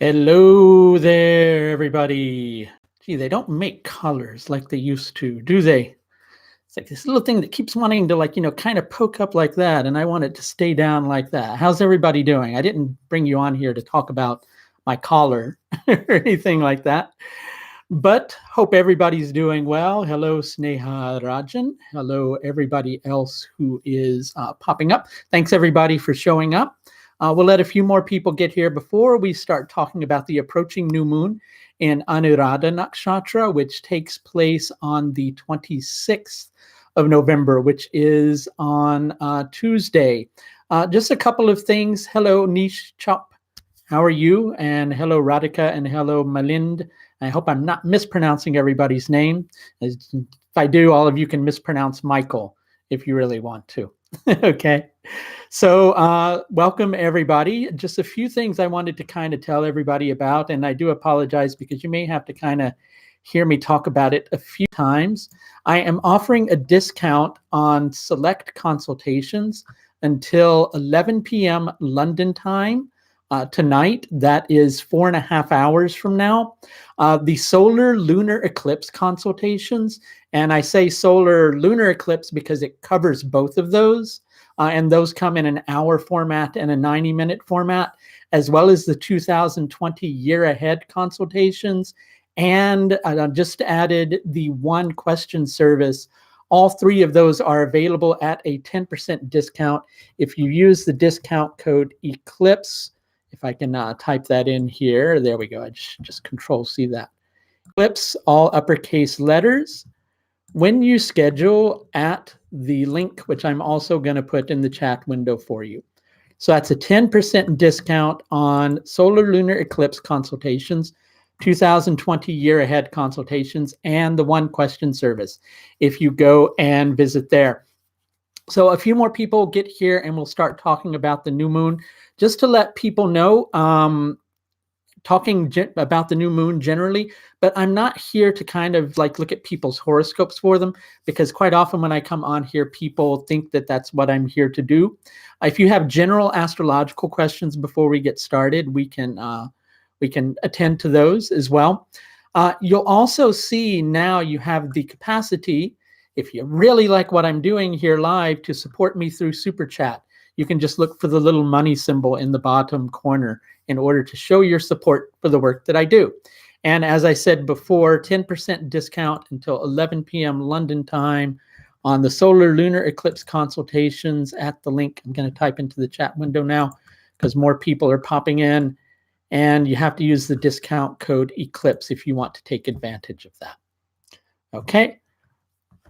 Hello there, everybody. Gee, they don't make colors like they used to, do they? It's like this little thing that keeps wanting to, kind of poke up like that, and I want it to stay down like that. How's everybody doing? I didn't bring you on here to talk about my collar or anything like that, but hope everybody's doing well. Hello, Sneha Rajan. Hello, everybody else who is popping up. Thanks, everybody, for showing up. We'll let a few more people get here before we start talking about the approaching new moon in Anuradha Nakshatra, which takes place on the 26th of November, which is on Tuesday. Just a couple of things. Hello, Nish Chop. How are you? And hello, Radhika, and hello, Malind. I hope I'm not mispronouncing everybody's name. If I do, all of you can mispronounce Michael if you really want to. Okay. So welcome, everybody. Just a few things I wanted to kind of tell everybody about, and I do apologize because you may have to kind of hear me talk about it a few times. I am offering a discount on select consultations until 11 p.m. London time tonight. That is 4.5 hours from now. The solar lunar eclipse consultations, and I say solar lunar eclipse because it covers both of those. And those come in an hour format and a 90-minute format, as well as the 2020 year ahead consultations. And just added the one question service. All three of those are available at a 10% discount if you use the discount code ECLIPSE. If I can type that in here, there we go. I just Control-C that. ECLIPSE, all uppercase letters. When you schedule at the link, which I'm also going to put in the chat window for you. So that's a 10% discount on solar lunar eclipse consultations, 2020 year ahead consultations, and the one question service if you go and visit there. So a few more people get here and we'll start talking about the new moon. Just to let people know, talking about the new moon generally, but I'm not here to kind of like look at people's horoscopes for them, because quite often when I come on here, people think that that's what I'm here to do. If you have general astrological questions before we get started, we can attend to those as well. You'll also see now you have the capacity, if you really like what I'm doing here live, to support me through Super Chat. You can just look for the little money symbol in the bottom corner in order to show your support for the work that I do. And as I said before, 10% discount until 11 p.m. London time on the solar lunar eclipse consultations at the link. I'm going to type into the chat window now because more people are popping in, and you have to use the discount code ECLIPSE if you want to take advantage of that. Okay.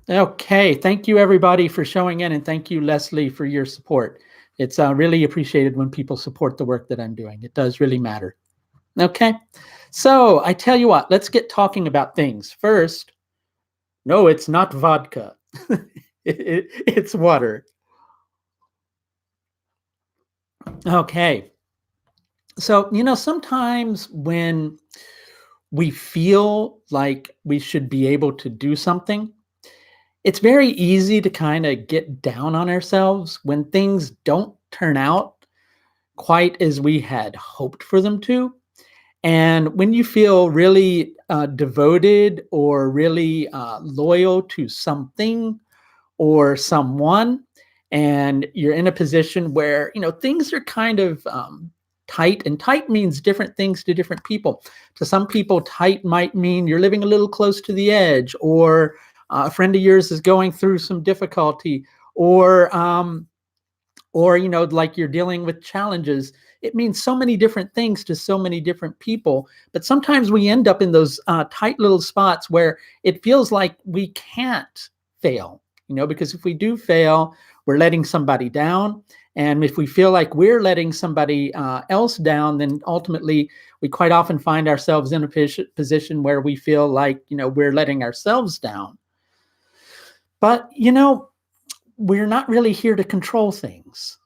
Okay. Thank you, everybody, for showing in, and thank you, Leslie, for your support. It's really appreciated when people support the work that I'm doing. It does really matter. Okay, so I tell you what, let's get talking about things. First, no, it's not vodka. It's water. Okay, so, sometimes when we feel like we should be able to do something, it's very easy to kind of get down on ourselves when things don't turn out quite as we had hoped for them to. And when you feel really devoted or really loyal to something or someone, and you're in a position where, things are kind of tight, and tight means different things to different people. To some people, tight might mean you're living a little close to the edge, or a friend of yours is going through some difficulty, or like you're dealing with challenges. It means so many different things to so many different people. But sometimes we end up in those tight little spots where it feels like we can't fail, because if we do fail, we're letting somebody down. And if we feel like we're letting somebody else down, then ultimately we quite often find ourselves in a position where we feel like, we're letting ourselves down. But, we're not really here to control things.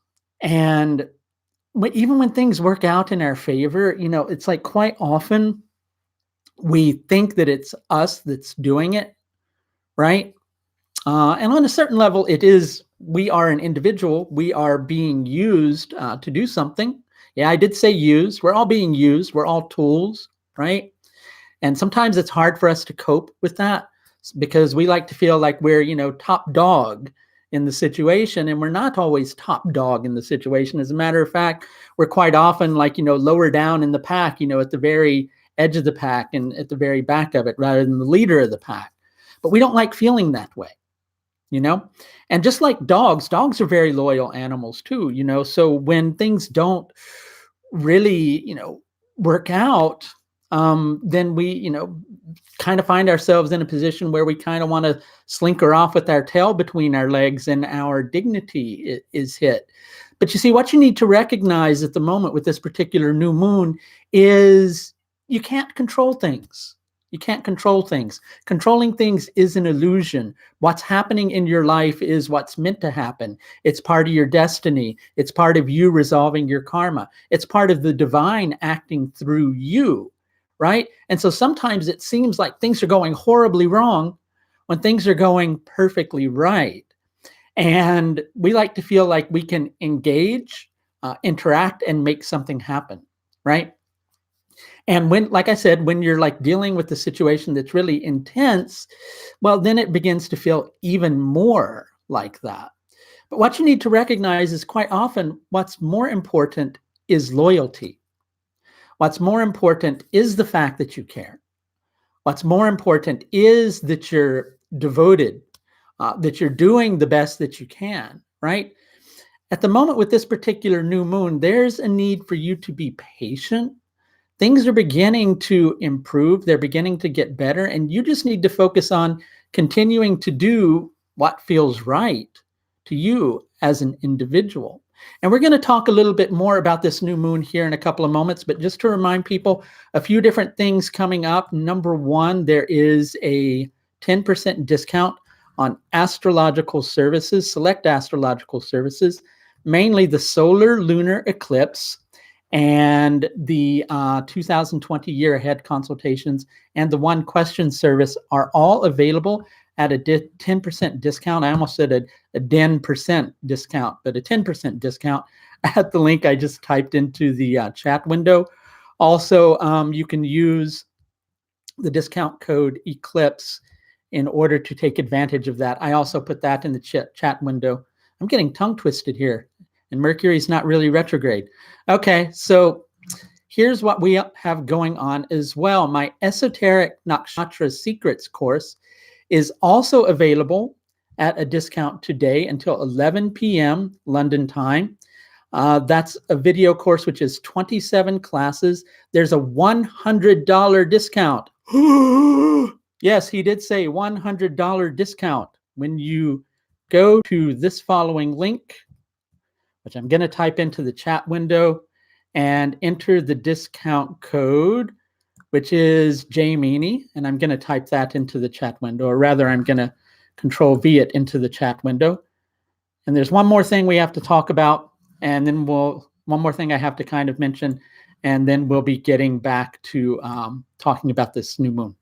And even when things work out in our favor, it's like quite often we think that it's us that's doing it, right? And on a certain level, it is, we are an individual. We are being used to do something. Yeah, I did say use. We're all being used. We're all tools, right? And sometimes it's hard for us to cope with that because we like to feel like we're, top dog in the situation, and we're not always top dog in the situation. As a matter of fact, we're quite often like, lower down in the pack, at the very edge of the pack and at the very back of it rather than the leader of the pack. But we don't like feeling that way, and just like dogs are very loyal animals too, so when things don't really, work out, then we, kind of find ourselves in a position where we kind of want to slinker off with our tail between our legs and our dignity is hit. But you see, what you need to recognize at the moment with this particular new moon is you can't control things. You can't control things. Controlling things is an illusion. What's happening in your life is what's meant to happen. It's part of your destiny. It's part of you resolving your karma. It's part of the divine acting through you, right? And so sometimes it seems like things are going horribly wrong when things are going perfectly right. And we like to feel like we can engage, interact, and make something happen, right? And when, like I said, when you're like dealing with the situation that's really intense, well, then it begins to feel even more like that. But what you need to recognize is quite often what's more important is loyalty. What's more important is the fact that you care. What's more important is that you're devoted, that you're doing the best that you can, right? At the moment with this particular new moon, there's a need for you to be patient. Things are beginning to improve. They're beginning to get better. And you just need to focus on continuing to do what feels right to you as an individual. And we're going to talk a little bit more about this new moon here in a couple of moments. But just to remind people, a few different things coming up. Number one, there is a 10% discount on astrological services, select astrological services, mainly the solar lunar eclipse and the 2020 year ahead consultations and the one question service are all available at a 10% discount. I almost said a 10% discount, but a 10% discount at the link I just typed into the chat window. Also, you can use the discount code ECLIPSE in order to take advantage of that. I also put that in the chat window. I'm getting tongue twisted here. And Mercury's not really retrograde. Okay, so here's what we have going on as well. My Esoteric Nakshatra Secrets course is also available at a discount today until 11 p.m. London time. That's a video course, which is 27 classes. There's a $100 discount. Yes, he did say $100 discount. When you go to this following link, which I'm going to type into the chat window and enter the discount code, which is JMeanie, and I'm going to type that into the chat window, or rather I'm going to Control V it into the chat window. And there's one more thing we have to talk about, and then one more thing I have to kind of mention, and then we'll be getting back to talking about this new moon.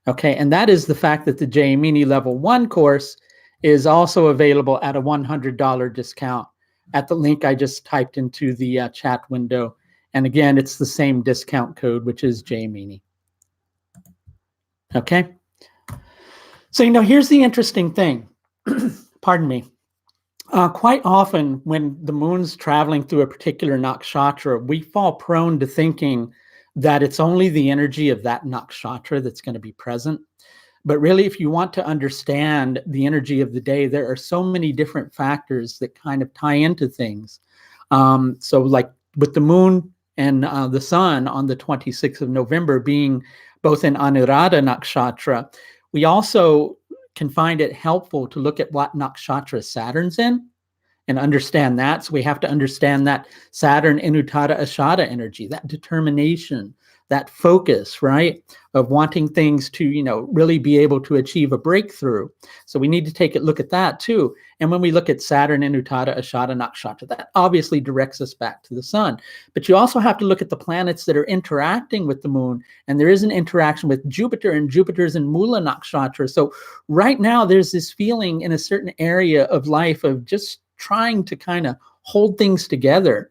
Okay, and that is the fact that the JMeanie Level 1 course is also available at a $100 discount at the link I just typed into the chat window. And again, it's the same discount code, which is JMeanie. Okay. So, here's the interesting thing. Pardon me. Quite often when the moon's traveling through a particular nakshatra, we fall prone to thinking that it's only the energy of that nakshatra that's going to be present. But really, if you want to understand the energy of the day, there are so many different factors that kind of tie into things. So like with the moon and the sun on the 26th of November being both in Anuradha nakshatra, we also can find it helpful to look at what nakshatra Saturn's in and understand that. So we have to understand that Saturn in Uttara Ashada energy, that determination, that focus, right, of wanting things to, really be able to achieve a breakthrough. So we need to take a look at that too. And when we look at Saturn in Uttara Ashada Nakshatra, that obviously directs us back to the sun. But you also have to look at the planets that are interacting with the moon. And there is an interaction with Jupiter, and Jupiter's in Mula Nakshatra. So right now there's this feeling in a certain area of life of just trying to kind of hold things together.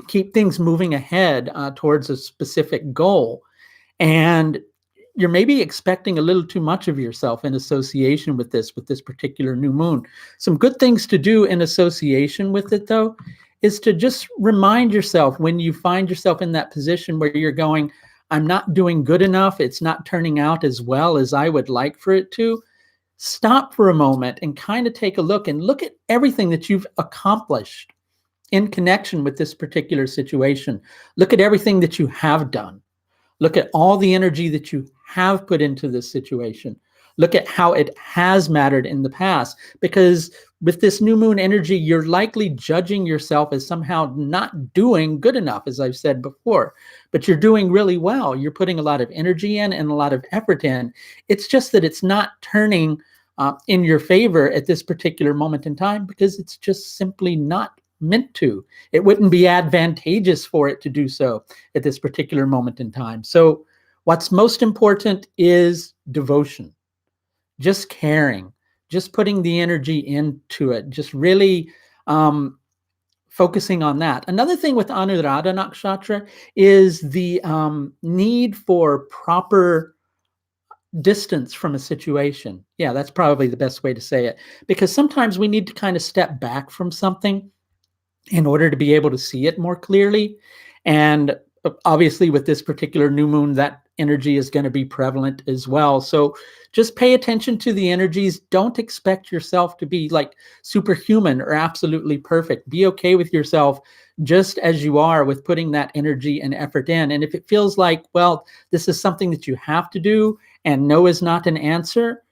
keep things moving ahead towards a specific goal. And you're maybe expecting a little too much of yourself in association with this particular new moon. Some good things to do in association with it, though, is to just remind yourself when you find yourself in that position where you're going, I'm not doing good enough, it's not turning out as well as I would like for it to. Stop for a moment and kind of take a look at everything that you've accomplished in connection with this particular situation. Look at everything that you have done. Look at all the energy that you have put into this situation. Look at how it has mattered in the past. Because with this new moon energy, you're likely judging yourself as somehow not doing good enough, as I've said before. But you're doing really well. You're putting a lot of energy in and a lot of effort in. It's just that it's not turning in your favor at this particular moment in time because it's just simply not meant to. It wouldn't be advantageous for it to do so at this particular moment in time. So what's most important is devotion, just caring, just putting the energy into it, just really focusing on that. Another thing with Anuradha Nakshatra is the need for proper distance from a situation. Yeah, that's probably the best way to say it, because sometimes we need to kind of step back from something in order to be able to see it more clearly. And obviously with this particular new moon, that energy is going to be prevalent as well. So just pay attention to the energies. Don't expect yourself to be like superhuman or absolutely perfect. Be okay with yourself just as you are with putting that energy and effort in. And if it feels like, well, this is something that you have to do and no is not an answer,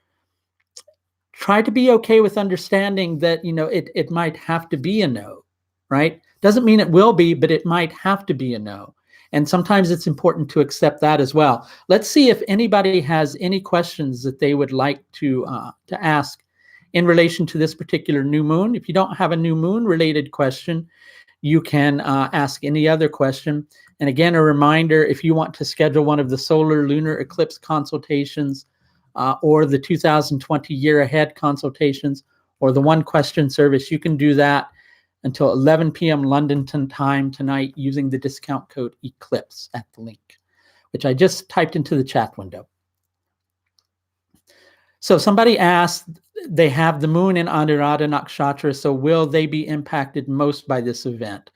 try to be okay with understanding that, it might have to be a no. Right? Doesn't mean it will be, but it might have to be a no. And sometimes it's important to accept that as well. Let's see if anybody has any questions that they would like to ask in relation to this particular new moon. If you don't have a new moon related question, you can ask any other question. And again, a reminder, if you want to schedule one of the solar lunar eclipse consultations or the 2020 year ahead consultations or the one question service, you can do that until 11 p.m. London time tonight using the discount code ECLIPSE at the link, which I just typed into the chat window. So somebody asked, they have the moon in Anuradha Nakshatra, so will they be impacted most by this event?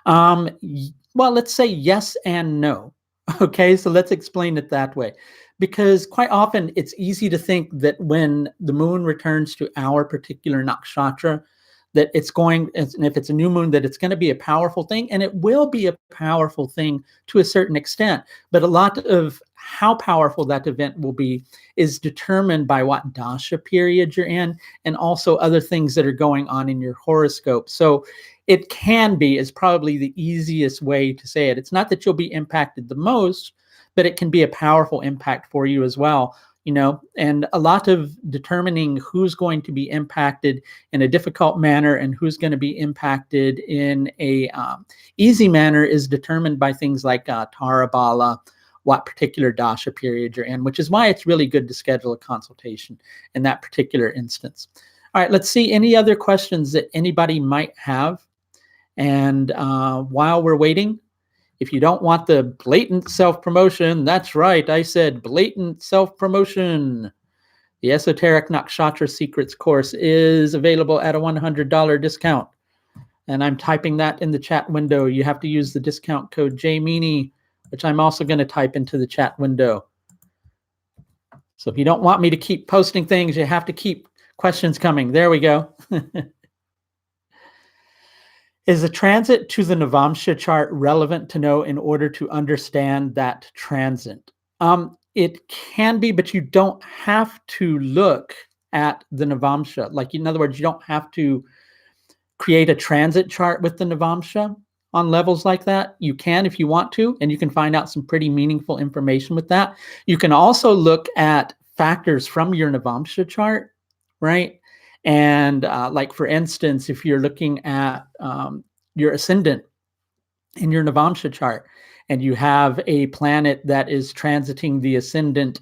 Well, let's say yes and no. Okay, so let's explain it that way. Because quite often it's easy to think that when the moon returns to our particular nakshatra, that it's going, and if it's a new moon, that it's going to be a powerful thing, and it will be a powerful thing to a certain extent. But a lot of how powerful that event will be is determined by what dasha period you're in, and also other things that are going on in your horoscope. So it can be, is probably the easiest way to say it. It's not that you'll be impacted the most, but it can be a powerful impact for you as well. And a lot of determining who's going to be impacted in a difficult manner and who's going to be impacted in a easy manner is determined by things like Tara Bala, what particular dasha period you're in, which is why it's really good to schedule a consultation in that particular instance. All right, let's see any other questions that anybody might have. And while we're waiting, if you don't want the blatant self-promotion, that's right, I said blatant self-promotion. The Esoteric Nakshatra Secrets course is available at a $100 discount. And I'm typing that in the chat window. You have to use the discount code JMeanie, which I'm also going to type into the chat window. So if you don't want me to keep posting things, you have to keep questions coming. There we go. Is the transit to the Navamsha chart relevant to know in order to understand that transit? It can be, but you don't have to look at the Navamsha. Like, in other words, you don't have to create a transit chart with the Navamsha on levels like that. You can if you want to, and you can find out some pretty meaningful information with that. You can also look at factors from your Navamsha chart, right? And like, for instance, if you're looking at your ascendant in your Navamsha chart, and you have a planet that is transiting the ascendant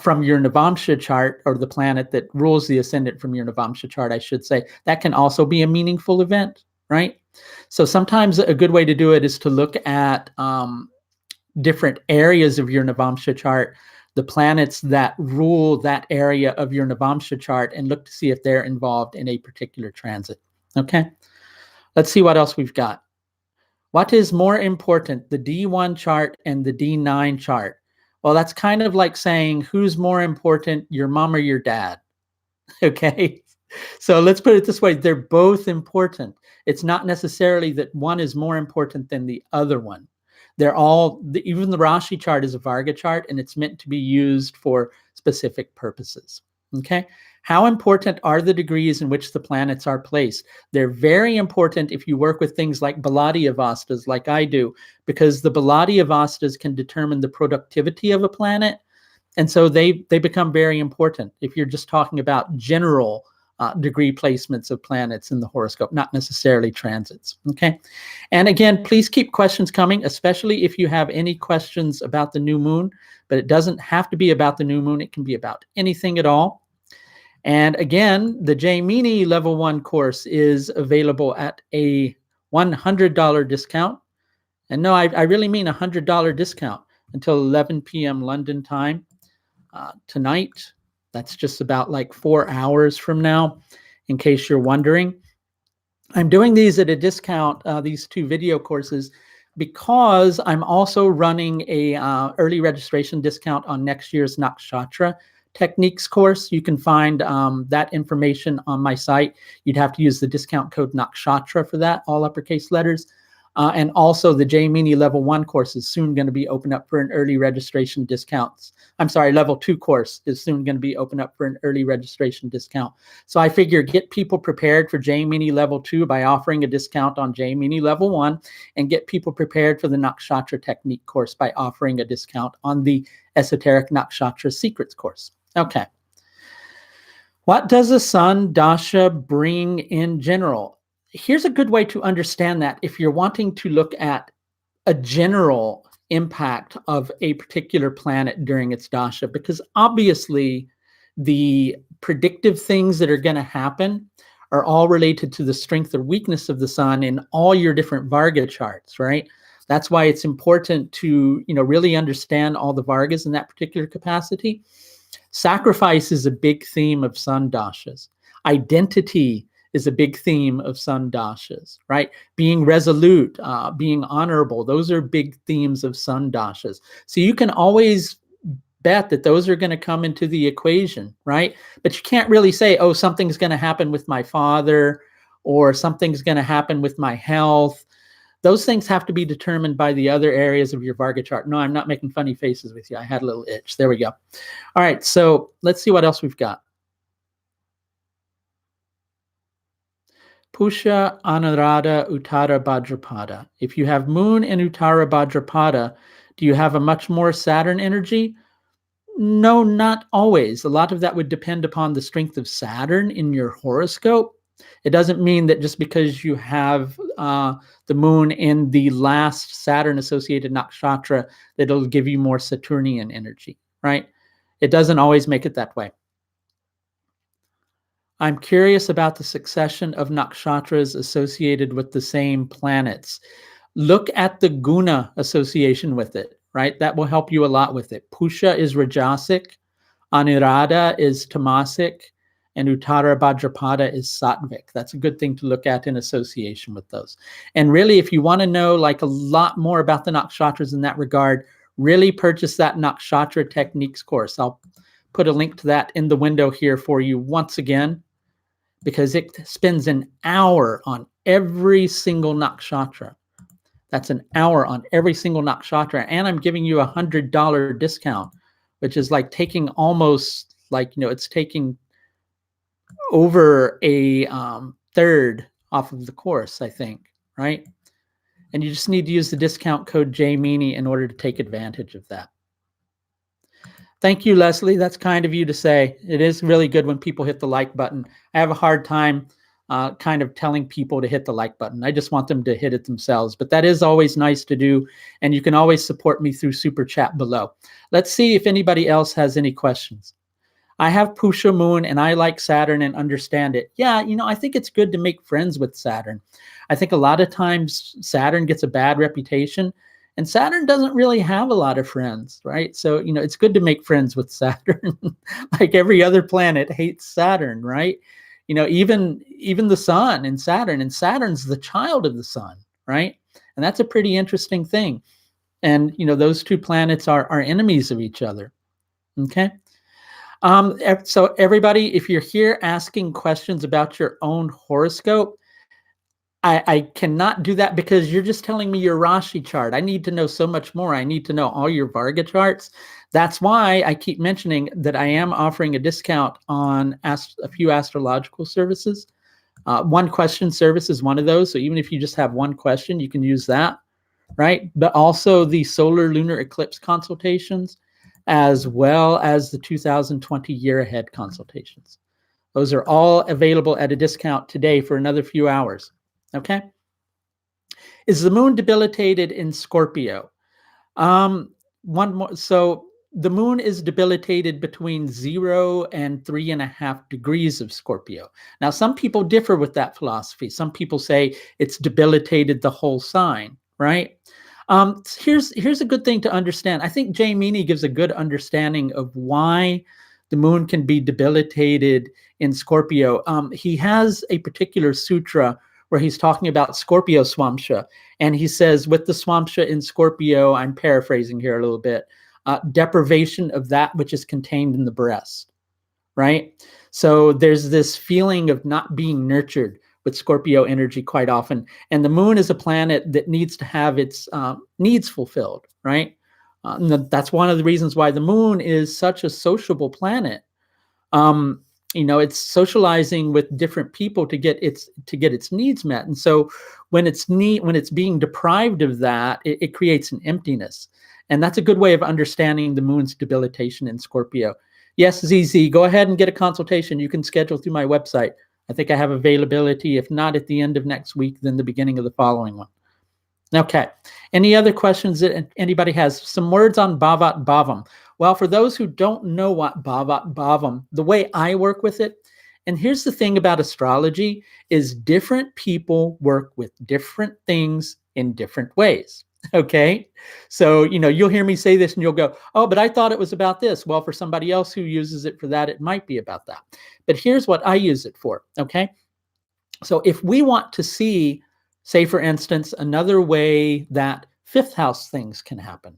from your Navamsha chart, or the planet that rules the ascendant from your Navamsha chart, I should say, that can also be a meaningful event, right? So sometimes a good way to do it is to look at different areas of your Navamsha chart, the planets that rule that area of your Navamsha chart, and look to see if they're involved in a particular transit. Okay, let's see what else we've got. What is more important, the D1 chart and the D9 chart? Well, that's kind of like saying who's more important, your mom or your dad. Okay, so let's put it this way, they're both important. It's not necessarily that one is more important than the other one. They're all, even the Rashi chart is a Varga chart, and it's meant to be used for specific purposes. Okay, how important are the degrees in which the planets are placed? They're very important if you work with things like Baladi Avastas, like I do, because the Baladi Avastas can determine the productivity of a planet. And so they become very important if you're just talking about general degree placements of planets in the horoscope, not necessarily transits. Okay. And again, please keep questions coming, especially if you have any questions about the new moon, but it doesn't have to be about the new moon. It can be about anything at all. And again, the Jaimini Level 1 course is available at a $100 discount. And no, I really mean a $100 discount until 11 p.m. London time. Tonight. That's just about like 4 hours from now, in case you're wondering. I'm doing these at a discount, these two video courses, because I'm also running a early registration discount on next year's Nakshatra Techniques course. You can find that information on my site. You'd have to use the discount code Nakshatra for that, all uppercase letters. And also the Jaimini Level 1 course is soon going to be open up for an early registration discount. I'm sorry, Level 2 course is soon going to be open up for an early registration discount. So I figure get people prepared for Jaimini Level 2 by offering a discount on Jaimini Level 1, and get people prepared for the Nakshatra Technique course by offering a discount on the Esoteric Nakshatra Secrets course. Okay. What does a sun dasha bring in general? Here's a good way to understand that if you're wanting to look at a general impact of a particular planet during its dasha, because obviously the predictive things that are going to happen are all related to the strength or weakness of the sun in all your different Varga charts, right? That's why it's important to, really understand all the Vargas in that particular capacity. Sacrifice is a big theme of sun dashas. Identity is a big theme of sun dashas, right? Being resolute, being honorable, those are big themes of sun dashas. So you can always bet that those are going to come into the equation, right? But you can't really say, oh, something's going to happen with my father, or something's going to happen with my health. Those things have to be determined by the other areas of your Varga chart. No, I'm not making funny faces with you. I had a little itch. There we go. All right, so let's see what else we've got. Pusha, Anuradha, Uttara, Bhadrapada. If you have moon in Uttara Bhadrapada, do you have a much more Saturn energy? No, not always. A lot of that would depend upon the strength of Saturn in your horoscope. It doesn't mean that just because you have the moon in the last Saturn-associated nakshatra that it'll give you more Saturnian energy, right? It doesn't always make it that way. I'm curious about the succession of nakshatras associated with the same planets. Look at the guna association with it, right? That will help you a lot with it. Pusha is Rajasic, Anuradha is Tamasic, and Uttara Bhadrapada is Sattvic. That's a good thing to look at in association with those. And really, if you want to know like a lot more about the nakshatras in that regard, really purchase that Nakshatra Techniques course. I'll put a link to that in the window here for you once again, because it spends an hour on every single nakshatra. That's an hour on every single nakshatra. And I'm giving you $100 discount, which is like taking almost like, it's taking over a third off of the course, I think, right? And you just need to use the discount code JMeanie in order to take advantage of that. Thank you, Leslie. That's kind of you to say. It is really good when people hit the like button. I have a hard time kind of telling people to hit the like button. I just want them to hit it themselves. But that is always nice to do. And you can always support me through Super Chat below. Let's see if anybody else has any questions. I have Pusha moon and I like Saturn and understand it. Yeah, I think it's good to make friends with Saturn. I think a lot of times Saturn gets a bad reputation and Saturn doesn't really have a lot of friends, right? So, it's good to make friends with Saturn. Like every other planet hates Saturn, right? Even the sun and Saturn's the child of the sun, right? And that's a pretty interesting thing. And, those two planets are enemies of each other. Okay. So everybody, if you're here asking questions about your own horoscope, I cannot do that because you're just telling me your Rashi chart. I need to know so much more. I need to know all your Varga charts. That's why I keep mentioning that I am offering a discount on a few astrological services. One question service is one of those. So even if you just have one question, you can use that, right? But also the solar lunar eclipse consultations, as well as the 2020 year ahead consultations. Those are all available at a discount today for another few hours. Okay. Is the moon debilitated in Scorpio? One more. So the moon is debilitated between 0 and 3.5 degrees of Scorpio. Now, some people differ with that philosophy. Some people say it's debilitated the whole sign, right? Here's a good thing to understand. I think Jay Meany gives a good understanding of why the moon can be debilitated in Scorpio. He has a particular sutra where he's talking about Scorpio Swamsha. And he says, with the Swamsha in Scorpio, I'm paraphrasing here a little bit, deprivation of that which is contained in the breast, right? So there's this feeling of not being nurtured with Scorpio energy quite often. And the moon is a planet that needs to have its needs fulfilled, right? That's one of the reasons why the moon is such a sociable planet. It's socializing with different people to get its needs met. And so when it's being deprived of that, it creates an emptiness. And that's a good way of understanding the moon's debilitation in Scorpio. Yes, ZZ, go ahead and get a consultation. You can schedule through my website. I think I have availability, if not at the end of next week, then the beginning of the following one. Okay. Any other questions that anybody has? Some words on Bhavat Bhavam. Well, for those who don't know what Bhavat Bhavam, the way I work with it, and here's the thing about astrology, is different people work with different things in different ways. Okay. So, you'll hear me say this and you'll go, oh, but I thought it was about this. Well, for somebody else who uses it for that, it might be about that. But here's what I use it for. Okay. So if we want to see, say, for instance, another way that fifth house things can happen,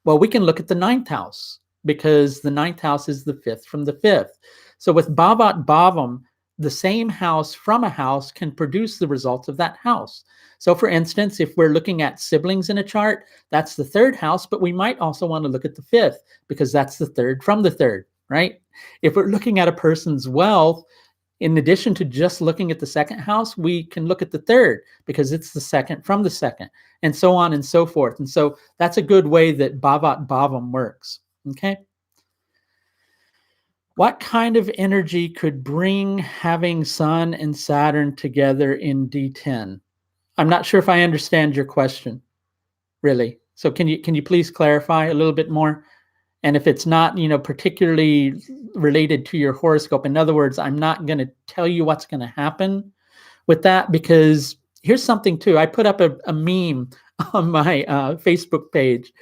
well, we can look at the ninth house because the ninth house is the fifth from the fifth. So with Bhavat Bhavam, the same house from a house can produce the results of that house. So for instance, if we're looking at siblings in a chart, that's the third house, but we might also want to look at the fifth because that's the third from the third, right? If we're looking at a person's wealth, in addition to just looking at the second house, we can look at the third because it's the second from the second, and so on and so forth. And so that's a good way that Bhavat Bhavam works. Okay. What kind of energy could bring having Sun and Saturn together in D10? I'm not sure if I understand your question, really. So can you please clarify a little bit more? And if it's not, particularly related to your horoscope, in other words, I'm not going to tell you what's going to happen with that, because here's something too. I put up a meme on my Facebook page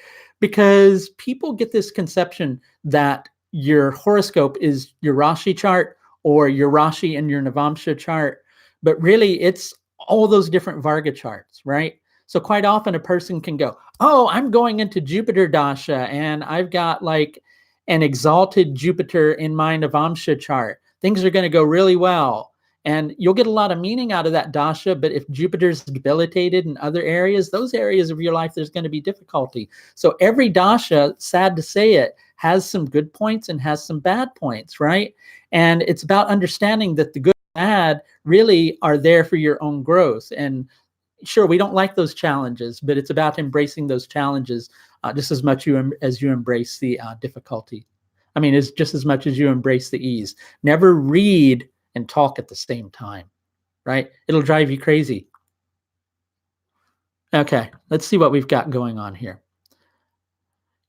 because people get this conception that your horoscope is your Rashi chart or your Rashi and your Navamsha chart, but really it's all those different Varga charts, right? So quite often a person can go, oh, I'm going into Jupiter Dasha and I've got like an exalted Jupiter in my Navamsha chart. Things are going to go really well. And you'll get a lot of meaning out of that Dasha, but if Jupiter's debilitated in other areas, those areas of your life, there's going to be difficulty. So every Dasha, sad to say it, has some good points and has some bad points, right? And it's about understanding that the good and bad really are there for your own growth. And sure, we don't like those challenges, but it's about embracing those challenges just as much as you embrace the difficulty. I mean, it's just as much as you embrace the ease. Never read and talk at the same time, right? It'll drive you crazy. Okay, let's see what we've got going on here.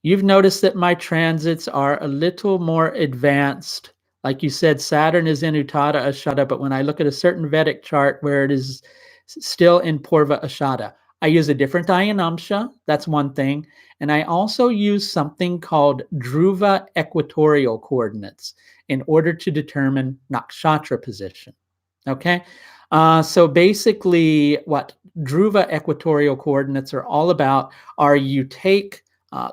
You've noticed that my transits are a little more advanced. Like you said, Saturn is in Uttada Ashada, but when I look at a certain Vedic chart where it is still in Purva Ashada, I use a different Ayanamsha. That's one thing. And I also use something called Dhruva equatorial coordinates in order to determine nakshatra position. Okay. So basically, what Dhruva equatorial coordinates are all about are you take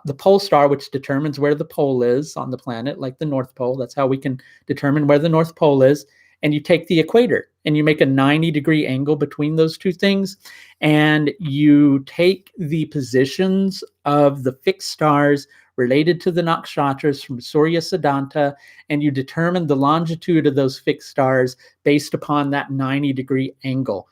the pole star, which determines where the pole is on the planet, like the North Pole. That's how we can determine where the North Pole is. And you take the equator and you make a 90-degree angle between those two things. And you take the positions of the fixed stars related to the nakshatras from Surya Siddhanta, and you determine the longitude of those fixed stars based upon that 90-degree angle.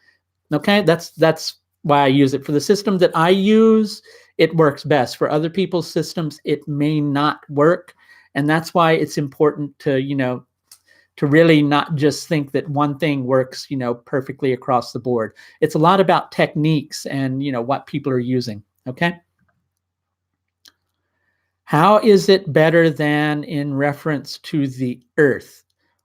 Okay, that's why I use it. For the system that I use, it works best. For other people's systems, it may not work. And that's why it's important to, to really not just think that one thing works, perfectly across the board. It's a lot about techniques and, what people are using. Okay. How is it better than in reference to the Earth?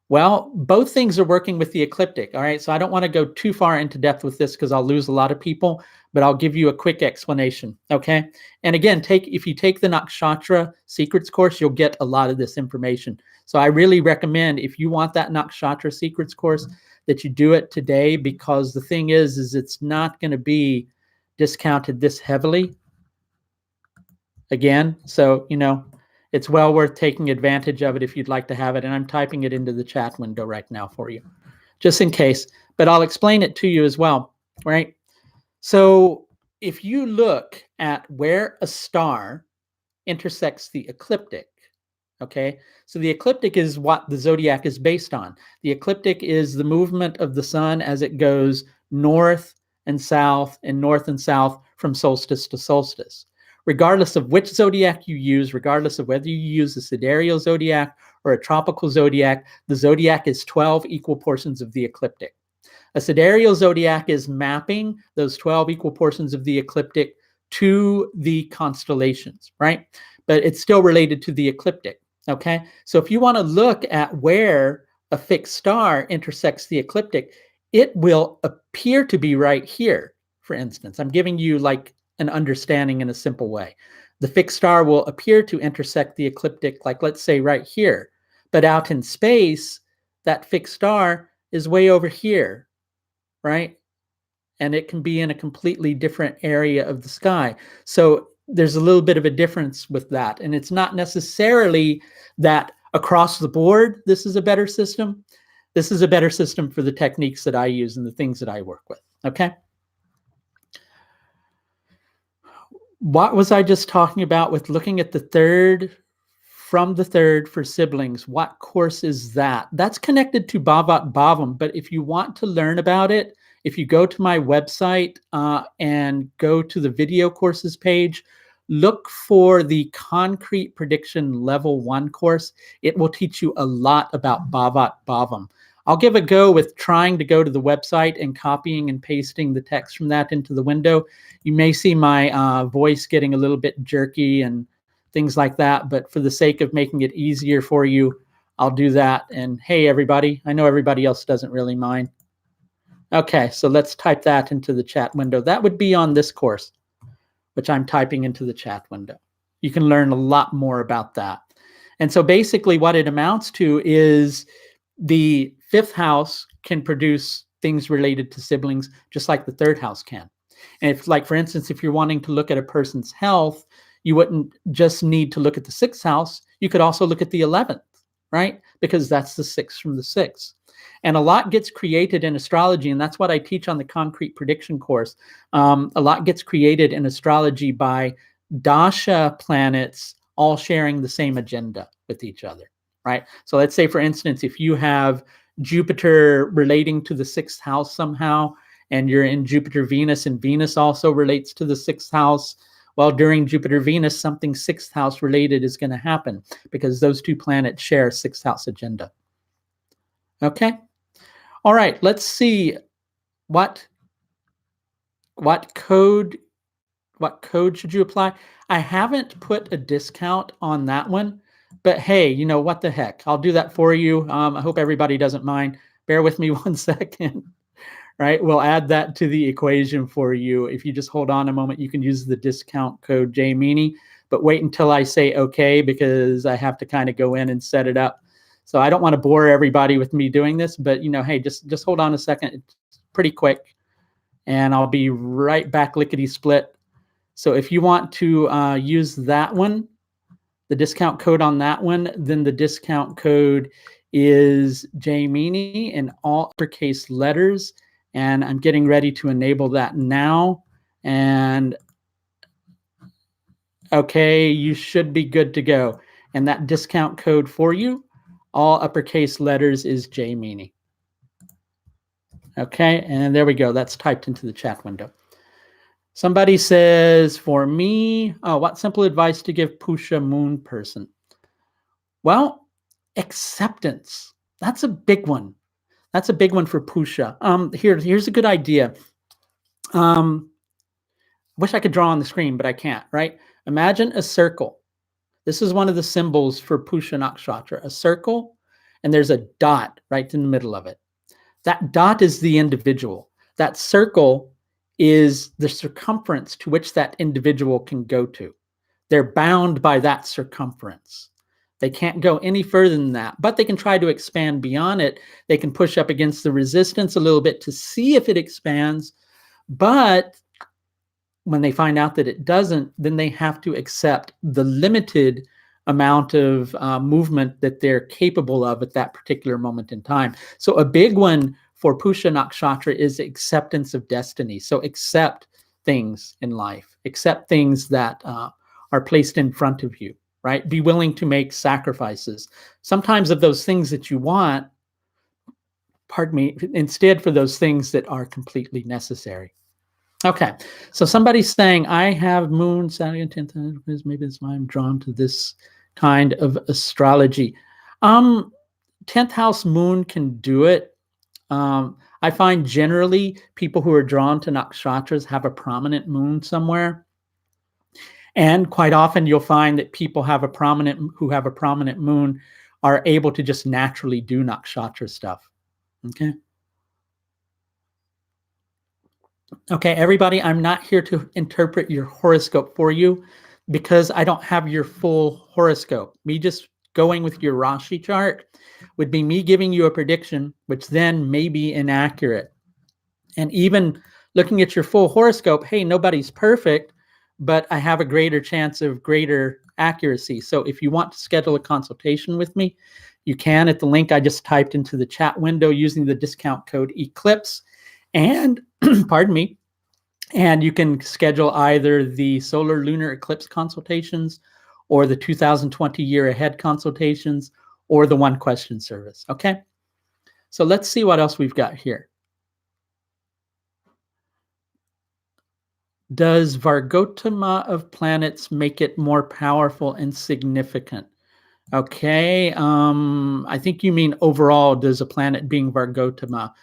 Well, both things are working with the ecliptic. All right. So I don't want to go too far into depth with this because I'll lose a lot of people, but I'll give you a quick explanation. Okay. And again, if you take the Nakshatra Secrets course, you'll get a lot of this information. So I really recommend, if you want that Nakshatra Secrets course, that you do it today, because the thing is it's not going to be discounted this heavily again. So, it's well worth taking advantage of it if you'd like to have it. And I'm typing it into the chat window right now for you, just in case. But I'll explain it to you as well, right? So if you look at where a star intersects the ecliptic, okay? So the ecliptic is what the zodiac is based on. The ecliptic is the movement of the sun as it goes north and south from solstice to solstice. Regardless of which zodiac you use, regardless of whether you use a sidereal zodiac or a tropical zodiac, the zodiac is 12 equal portions of the ecliptic. A sidereal zodiac is mapping those 12 equal portions of the ecliptic to the constellations, right? But it's still related to the ecliptic, okay? So if you want to look at where a fixed star intersects the ecliptic, it will appear to be right here, for instance. I'm giving you like an understanding in a simple way. The fixed star will appear to intersect the ecliptic, like let's say right here, but out in space, that fixed star is way over here, right? And it can be in a completely different area of the sky. So there's a little bit of a difference with that. And it's not necessarily that across the board, this is a better system. This is a better system for the techniques that I use and the things that I work with, okay? What was I just talking about with looking at the third, from the third for siblings? What course is that? That's connected to Bhavat Bhavam, but if you want to learn about it, if you go to my website and go to the video courses page, look for the Concrete Prediction Level 1 course. It will teach you a lot about Bhavat Bhavam. I'll give a go with trying to go to the website and copying and pasting the text from that into the window. You may see my voice getting a little bit jerky and things like that, but for the sake of making it easier for you, I'll do that. And hey, everybody, I know everybody else doesn't really mind. Okay, so let's type that into the chat window. That would be on this course, which I'm typing into the chat window. You can learn a lot more about that. And so basically what it amounts to is the fifth house can produce things related to siblings just like the third house can. And if, like, for instance, if you're wanting to look at a person's health, you wouldn't just need to look at the sixth house. You could also look at the 11th, right? Because that's the sixth from the sixth. And a lot gets created in astrology, and that's what I teach on the Concrete Prediction course. A lot gets created in astrology by dasha planets all sharing the same agenda with each other, right? So let's say, for instance, if you have Jupiter relating to the sixth house somehow, and you're in Jupiter Venus, and Venus also relates to the sixth house, well, during Jupiter Venus, something sixth house related is going to happen because those two planets share a sixth house agenda. Okay. All right. Let's see what code what code should you apply? I haven't put a discount on that one, but hey, you know, what the heck? I'll do that for you. I hope everybody doesn't mind. Bear with me 1 second, right? We'll add that to the equation for you. If you just hold on a moment, you can use the discount code JMeanie, but wait until I say okay, because I have to kind of go in and set it up. So I don't want to bore everybody with me doing this, but you know, hey, just hold on a second. It's pretty quick, and I'll be right back lickety split. So if you want to use that one, the discount code on that one, then the discount code is JMeanie in all uppercase letters. And I'm getting ready to enable that now. And okay, you should be good to go. And that discount code for you, all uppercase letters, is JMeanie. Okay, and there we go. That's typed into the chat window. Somebody says, for me, what simple advice to give Pusha Moon person? Well, acceptance. That's a big one. That's a big one for Pusha. Here's a good idea. Wish I could draw on the screen, but I can't, right? Imagine a circle. This is one of the symbols for Pusha Nakshatra, a circle, and there's a dot right in the middle of it. That dot is the individual. That circle is the circumference to which that individual can go to. They're bound by that circumference. They can't go any further than that, but they can try to expand beyond it. They can push up against the resistance a little bit to see if it expands, but when they find out that it doesn't, then they have to accept the limited amount of movement that they're capable of at that particular moment in time. So a big one for Pusha Nakshatra is acceptance of destiny. So accept things in life, accept things that are placed in front of you, right? Be willing to make sacrifices. Sometimes of those things that you want, pardon me, instead for those things that are completely necessary. Okay, so somebody's saying, I have Moon, Saturday, and 10th, maybe that's why I'm drawn to this kind of astrology. 10th house Moon can do it. I find generally people who are drawn to nakshatras have a prominent Moon somewhere. And quite often you'll find that people who have a prominent Moon are able to just naturally do nakshatra stuff. Okay. Okay, everybody, I'm not here to interpret your horoscope for you because I don't have your full horoscope. Me just going with your Rashi chart would be me giving you a prediction, which then may be inaccurate. And even looking at your full horoscope, hey, nobody's perfect, but I have a greater chance of greater accuracy. So if you want to schedule a consultation with me, you can at the link I just typed into the chat window using the discount code ECLIPSE. And pardon me, and you can schedule either the solar lunar eclipse consultations or the 2020 year ahead consultations or the one question service. Okay, so let's see what else we've got here. Does Vargotama of planets make it more powerful and significant? Okay, I think you mean overall, does a planet being Vargotama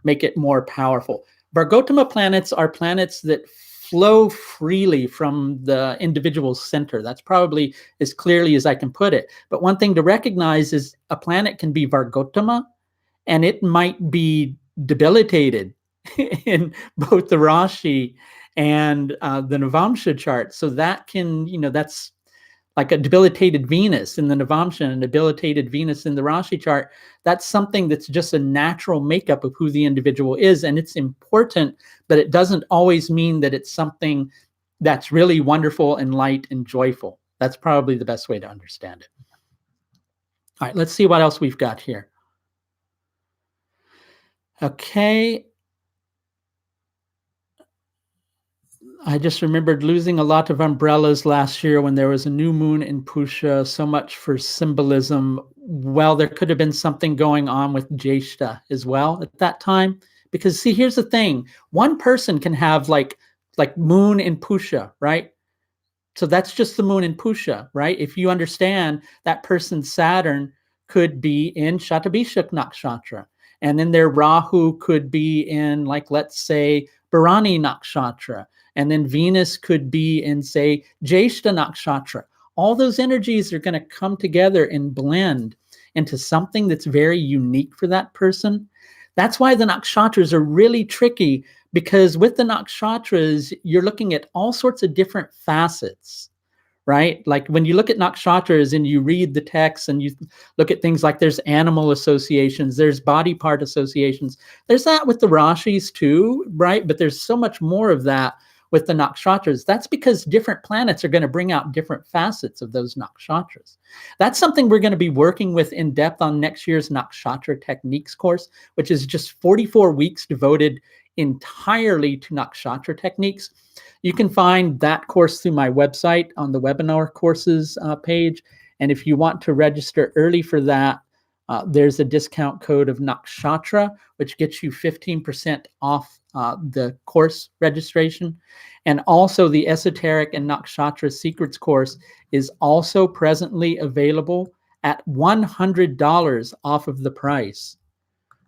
make it more powerful? Vargotama planets are planets that flow freely from the individual center. That's probably as clearly as I can put it. But one thing to recognize is a planet can be Vargotama and it might be debilitated in both the Rashi and the Navamsha chart. So that can, that's like a debilitated Venus in the Navamsha and a debilitated Venus in the Rashi chart. That's something that's just a natural makeup of who the individual is. And it's important, but it doesn't always mean that it's something that's really wonderful and light and joyful. That's probably the best way to understand it. All right, let's see what else we've got here. Okay. I just remembered losing a lot of umbrellas last year when there was a new moon in Pusha, so much for symbolism. Well, there could have been something going on with Jeshta as well at that time. Because see, here's the thing. One person can have like moon in Pusha, right? So that's just the moon in Pusha, right? If you understand that person's Saturn could be in Shatabishak Nakshatra. And then their Rahu could be in, like, let's say, Bharani Nakshatra, and then Venus could be in, say, Jyeshta Nakshatra. All those energies are going to come together and blend into something that's very unique for that person. That's why the nakshatras are really tricky, because with the nakshatras, you're looking at all sorts of different facets, right? Like when you look at nakshatras and you read the text and you look at things like there's animal associations, there's body part associations. There's that with the rashis too, right? But there's so much more of that with the nakshatras. That's because different planets are going to bring out different facets of those nakshatras. That's something we're going to be working with in depth on next year's Nakshatra Techniques course, which is just 44 weeks devoted entirely to nakshatra techniques. You can find that course through my website on the webinar courses page. And if you want to register early for that, there's a discount code of Nakshatra, which gets you 15% off the course registration. And also the Esoteric and Nakshatra Secrets course is also presently available at $100 off of the price.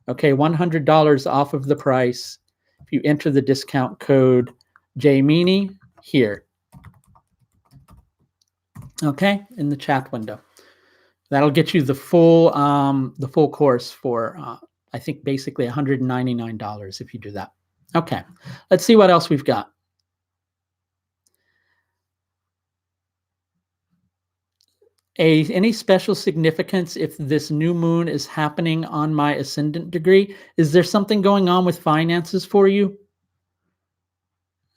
Okay, $100 off of the price if you enter the discount code JMeany here. Okay, in the chat window. That'll get you the full course for I think basically $199 if you do that. Okay, let's see what else we've got. Any special significance if this new moon is happening on my ascendant degree? Is there something going on with finances for you?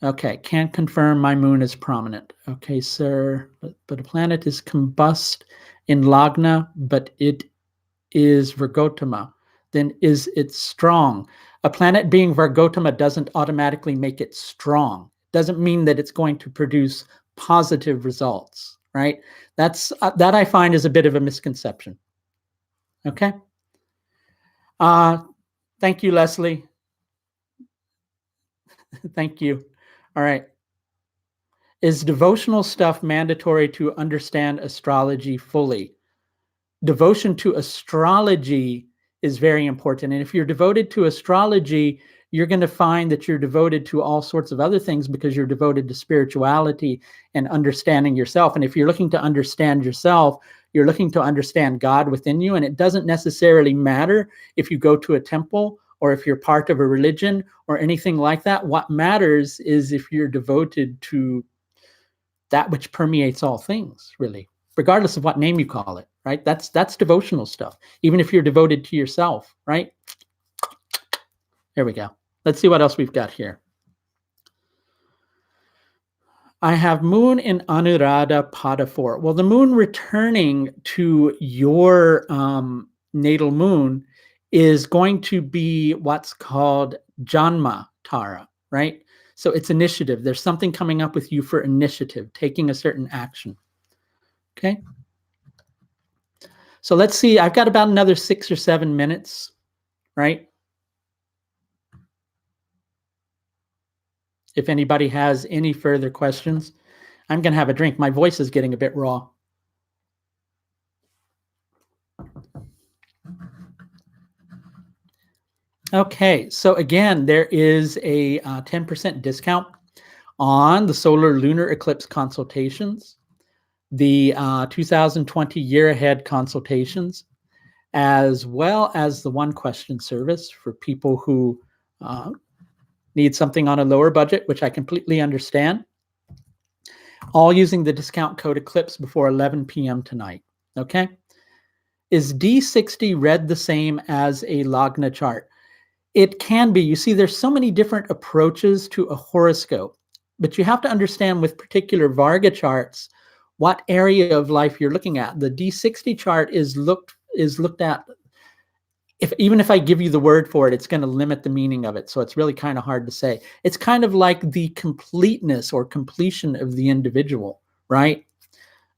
Okay, can't confirm my moon is prominent. Okay, sir, but a planet is combust in Lagna, but it is Virgotama. Then is it strong? A planet being Virgotama doesn't automatically make it strong. Doesn't mean that it's going to produce positive results, right? That's that I find is a bit of a misconception. Okay. Thank you, Leslie. Thank you. All right. Is devotional stuff mandatory to understand astrology fully? Devotion to astrology is very important. And if you're devoted to astrology, you're going to find that you're devoted to all sorts of other things because you're devoted to spirituality and understanding yourself. And if you're looking to understand yourself, you're looking to understand God within you. And it doesn't necessarily matter if you go to a temple or if you're part of a religion or anything like that. What matters is if you're devoted to that which permeates all things, really, regardless of what name you call it, right? That's devotional stuff, even if you're devoted to yourself, right? There we go. Let's see what else we've got here. I have moon in Anuradha Pada 4. Well, the moon returning to your natal moon is going to be what's called Janma Tara, right? So it's initiative. There's something coming up with you for initiative, taking a certain action. Okay. So let's see. I've got about another 6 or 7 minutes, right? If anybody has any further questions, I'm going to have a drink. My voice is getting a bit raw. Okay, so again, there is a 10% discount on the solar lunar eclipse consultations, the 2020 year ahead consultations, as well as the one question service for people who need something on a lower budget, which I completely understand, all using the discount code Eclipse before 11 p.m. tonight. Okay. Is D60 read the same as a Lagna chart? It can be. You see, there's so many different approaches to a horoscope, but you have to understand with particular Varga charts what area of life you're looking at. The D60 chart is looked at. Even if I give you the word for it, it's going to limit the meaning of it. So it's really kind of hard to say. It's kind of like the completeness or completion of the individual, right?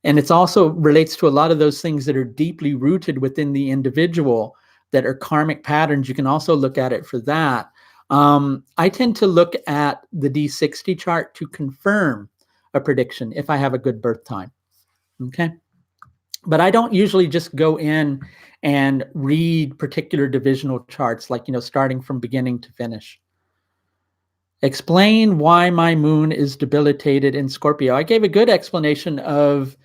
And it's also relates to a lot of those things that are deeply rooted within the individual that are karmic patterns. You can also look at it for that. I tend to look at the D60 chart to confirm a prediction if I have a good birth time. Okay. But I don't usually just go in and read particular divisional charts, like, starting from beginning to finish. Explain why my moon is debilitated in Scorpio. I gave a good explanation of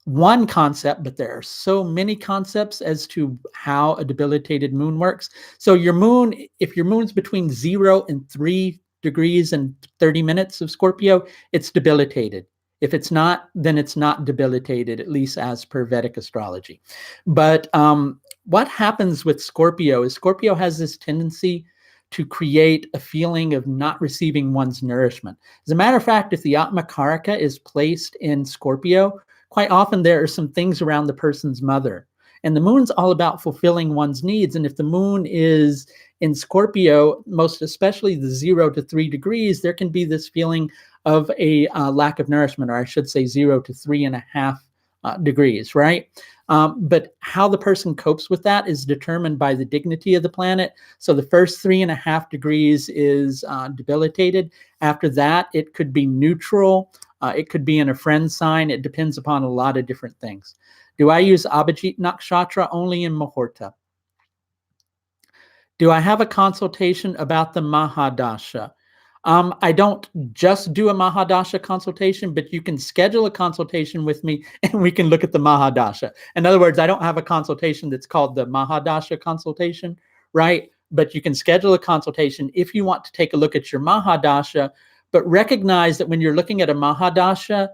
one concept, but there are so many concepts as to how a debilitated moon works. So your moon, if your moon's between 0 and 3 degrees and 30 minutes of Scorpio, it's debilitated. If it's not, then it's not debilitated, at least as per Vedic astrology. But what happens with Scorpio is Scorpio has this tendency to create a feeling of not receiving one's nourishment. As a matter of fact, if the Atma Karaka is placed in Scorpio, quite often there are some things around the person's mother. And the moon's all about fulfilling one's needs. And if the moon is in Scorpio, most especially the 0 to 3 degrees, there can be this feeling of a lack of nourishment, or I should say 0 to 3.5 degrees, right? But how the person copes with that is determined by the dignity of the planet. So the first 3.5 degrees is debilitated. After that, it could be neutral. It could be in a friend sign. It depends upon a lot of different things. Do I use Abhijit Nakshatra only in Muhurta? Do I have a consultation about the Mahadasha? I don't just do a Mahadasha consultation, but you can schedule a consultation with me and we can look at the Mahadasha. In other words, I don't have a consultation that's called the Mahadasha consultation, right? But you can schedule a consultation if you want to take a look at your Mahadasha, but recognize that when you're looking at a Mahadasha,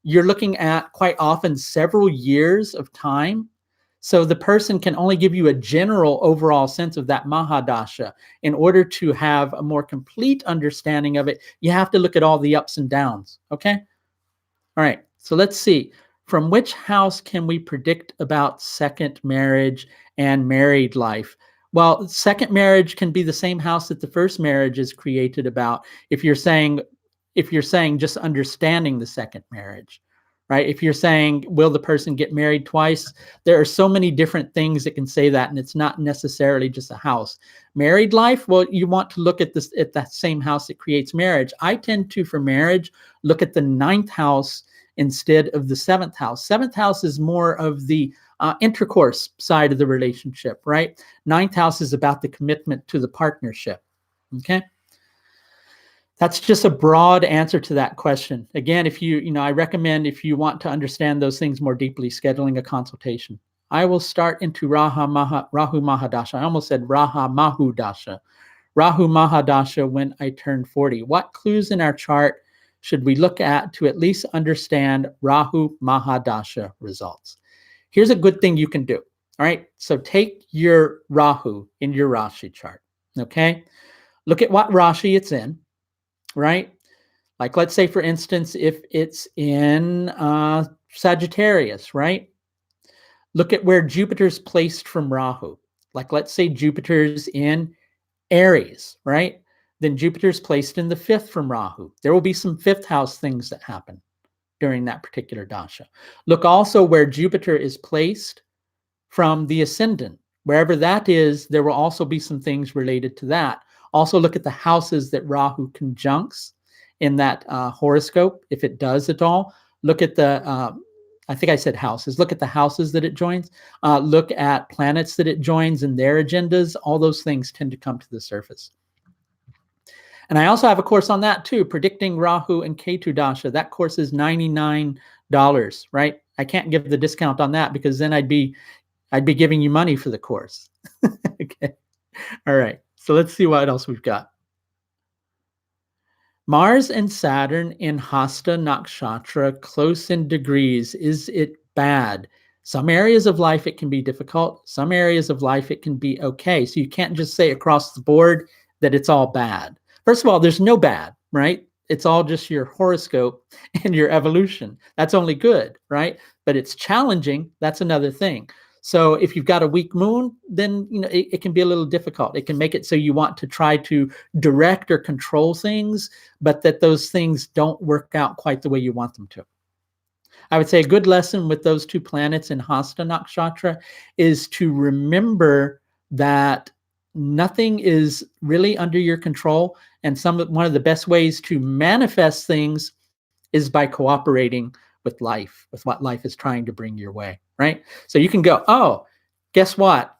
you're looking at quite often several years of time. So the person can only give you a general overall sense of that Mahadasha. In order to have a more complete understanding of it, you have to look at all the ups and downs, okay? All right, so let's see. From which house can we predict about second marriage and married life? Well, second marriage can be the same house that the first marriage is created about. If you're saying just understanding the second marriage, right? If you're saying, will the person get married twice? There are so many different things that can say that, and it's not necessarily just a house. Married life, well, you want to look at this at that same house that creates marriage. I tend to, for marriage, look at the 9th house instead of the 7th house. 7th house is more of the intercourse side of the relationship, right? 9th house is about the commitment to the partnership, okay? That's just a broad answer to that question. Again, if I recommend, if you want to understand those things more deeply, scheduling a consultation. I will start into Rahu Mahadasha. I almost said Raha Mahudasha. Rahu Mahadasha when I turn 40. What clues in our chart should we look at to least understand Rahu Mahadasha results? Here's a good thing you can do. All right. So take your Rahu in your Rashi chart. Okay. Look at what Rashi it's in. Right? Like, let's say, for instance, if it's in Sagittarius, right? Look at where Jupiter's placed from Rahu. Like, let's say Jupiter's in Aries, right? Then Jupiter's placed in the 5th from Rahu. There will be some 5th house things that happen during that particular dasha. Look also where Jupiter is placed from the ascendant. Wherever that is, there will also be some things related to that. Also look at the houses that Rahu conjuncts in that horoscope, if it does at all. Look at the, I think I said houses. Look at the houses that it joins. Look at planets that it joins and their agendas. All those things tend to come to the surface. And I also have a course on that too, predicting Rahu and Ketu Dasha. That course is $99, right? I can't give the discount on that because then I'd be giving you money for the course. Okay. All right. So let's see what else we've got. Mars and Saturn in Hasta Nakshatra, close in degrees. Is it bad? Some areas of life it can be difficult. Some areas of life it can be okay. So you can't just say across the board that it's all bad. First of all, there's no bad, right? It's all just your horoscope and your evolution. That's only good, right? But it's challenging. That's another thing. So if you've got a weak moon, then it can be a little difficult. It can make it so you want to try to direct or control things, but that those things don't work out quite the way you want them to. I would say a good lesson with those two planets in Hasta Nakshatra is to remember that nothing is really under your control, and one of the best ways to manifest things is by cooperating with life, with what life is trying to bring your way, right? So you can go, oh, guess what?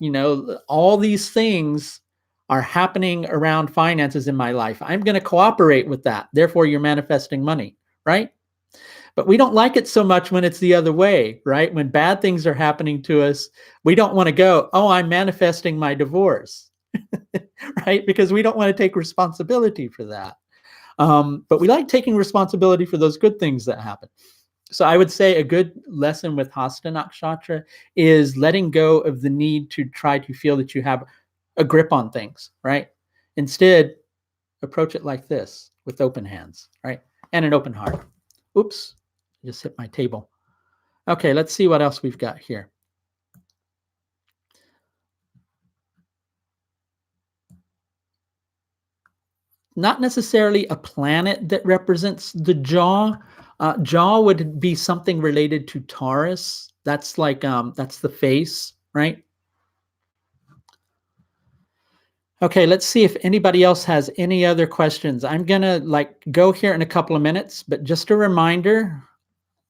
All these things are happening around finances in my life. I'm going to cooperate with that. Therefore, you're manifesting money, right? But we don't like it so much when it's the other way, right? When bad things are happening to us, we don't want to go, oh, I'm manifesting my divorce, right? Because we don't want to take responsibility for that. But we like taking responsibility for those good things that happen. So I would say a good lesson with Hasta Nakshatra is letting go of the need to try to feel that you have a grip on things, right? Instead, approach it like this with open hands, right? And an open heart. Oops, I just hit my table. Okay, let's see what else we've got here. Not necessarily a planet that represents the jaw. Jaw would be something related to Taurus. That's like, that's the face, right? Okay, let's see if anybody else has any other questions. I'm gonna go here in a couple of minutes, but just a reminder,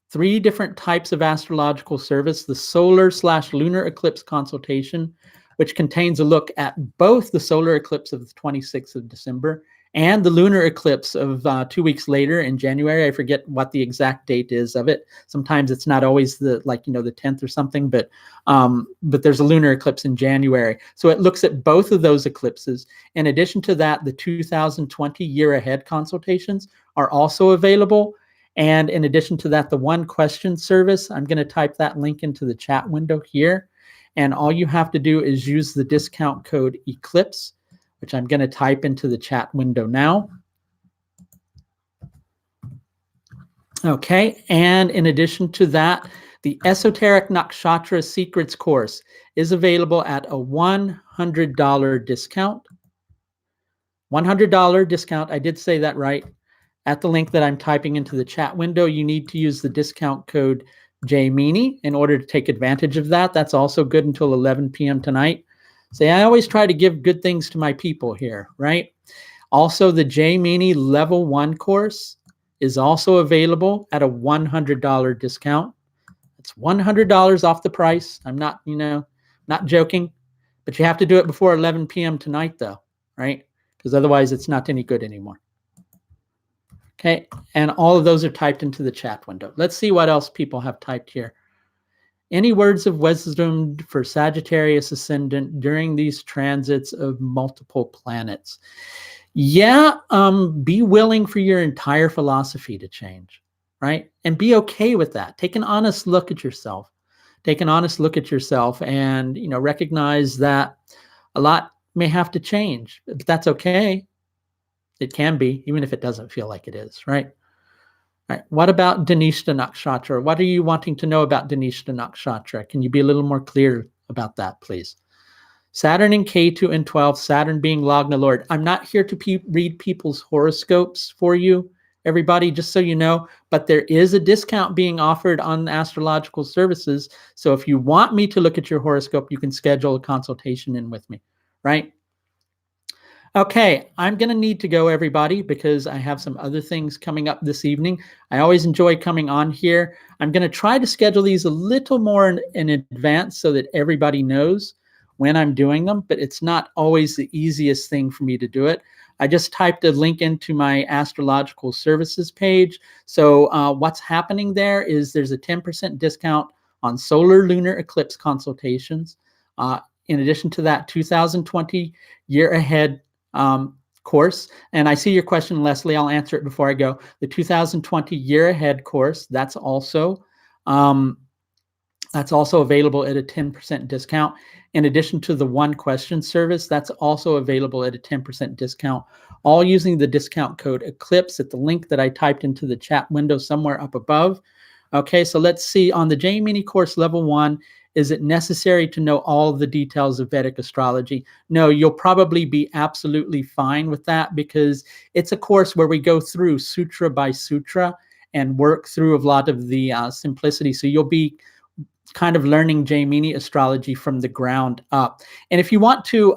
3 different types of astrological service: the solar/lunar eclipse consultation, which contains a look at both the solar eclipse of the 26th of December and the lunar eclipse of 2 weeks later in January. I forget what the exact date is of it. Sometimes it's not always the 10th or something, but there's a lunar eclipse in January. So it looks at both of those eclipses. In addition to that, the 2020 year ahead consultations are also available. And in addition to that, the one question service, I'm going to type that link into the chat window here. And all you have to do is use the discount code ECLIPSE, which I'm going to type into the chat window now. Okay, and in addition to that, the Esoteric Nakshatra Secrets course is available at a $100 discount. $100 discount, I did say that right. At the link that I'm typing into the chat window, you need to use the discount code JMeany in order to take advantage of that. That's also good until 11 p.m. tonight. See, I always try to give good things to my people here, right? Also, the JMeany Level 1 course is also available at a $100 discount. It's $100 off the price. I'm not, not joking, but you have to do it before 11 p.m. tonight though, right? Because otherwise it's not any good anymore. Okay, and all of those are typed into the chat window. Let's see what else people have typed here. Any words of wisdom for Sagittarius ascendant during these transits of multiple planets? Yeah, be willing for your entire philosophy to change, right? And be okay with that. Take an honest look at yourself. Take an honest look at yourself and, recognize that a lot may have to change, but that's okay. It can be, even if it doesn't feel like it is, right? All right. What about Dhanishta Nakshatra? What are you wanting to know about Dhanishta Nakshatra? Can you be a little more clear about that, please? Saturn in K2 and 12, Saturn being Lagna Lord. I'm not here to read people's horoscopes for you, everybody, just so you know, but there is a discount being offered on astrological services. So if you want me to look at your horoscope, you can schedule a consultation in with me, right? Okay, I'm going to need to go, everybody, because I have some other things coming up this evening. I always enjoy coming on here. I'm going to try to schedule these a little more in advance so that everybody knows when I'm doing them, but it's not always the easiest thing for me to do it. I just typed a link into my astrological services page. So what's happening there is there's a 10% discount on solar lunar eclipse consultations. In addition to that, 2020 year ahead course. And I see your question, Leslie. I'll answer it before I go. The 2020 year ahead course, that's also available at a 10% discount. In addition to the one question service, that's also available at a 10% discount, all using the discount code ECLIPSE at the link that I typed into the chat window somewhere up above. Okay, so let's see. On the JMeany course level 1, is it necessary to know all of the details of Vedic astrology? No, you'll probably be absolutely fine with that because it's a course where we go through sutra by sutra and work through a lot of the simplicity. So you'll be kind of learning JMeany astrology from the ground up. And if you want to,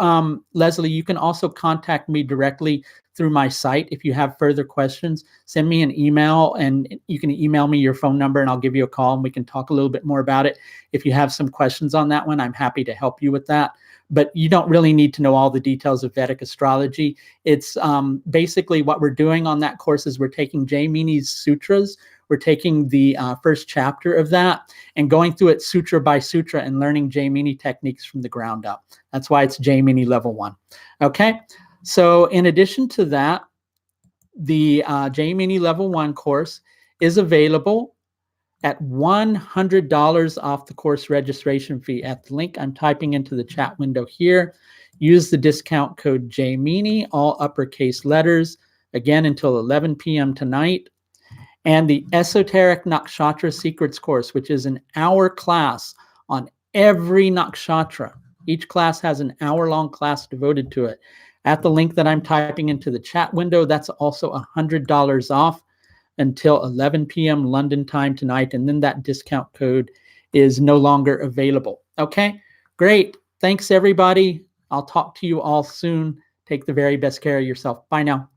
Leslie, you can also contact me directly through my site. If you have further questions, send me an email, and you can email me your phone number and I'll give you a call and we can talk a little bit more about it. If you have some questions on that one, I'm happy to help you with that. But you don't really need to know all the details of Vedic astrology. It's basically what we're doing on that course is we're taking Jaimini's sutras. We're taking the first chapter of that and going through it sutra by sutra and learning Jaimini techniques from the ground up. That's why it's Jaimini level 1. Okay, so in addition to that, the Jaimini level 1 course is available at $100 off the course registration fee at the link I'm typing into the chat window here. Use the discount code JMINI, all uppercase letters, again until 11 p.m. tonight. And the Esoteric Nakshatra Secrets course, which is an hour class on every nakshatra. Each class has an hour-long class devoted to it. At the link that I'm typing into the chat window, that's also $100 off until 11 p.m. London time tonight, and then that discount code is no longer available. Okay, great. Thanks, everybody. I'll talk to you all soon. Take the very best care of yourself. Bye now.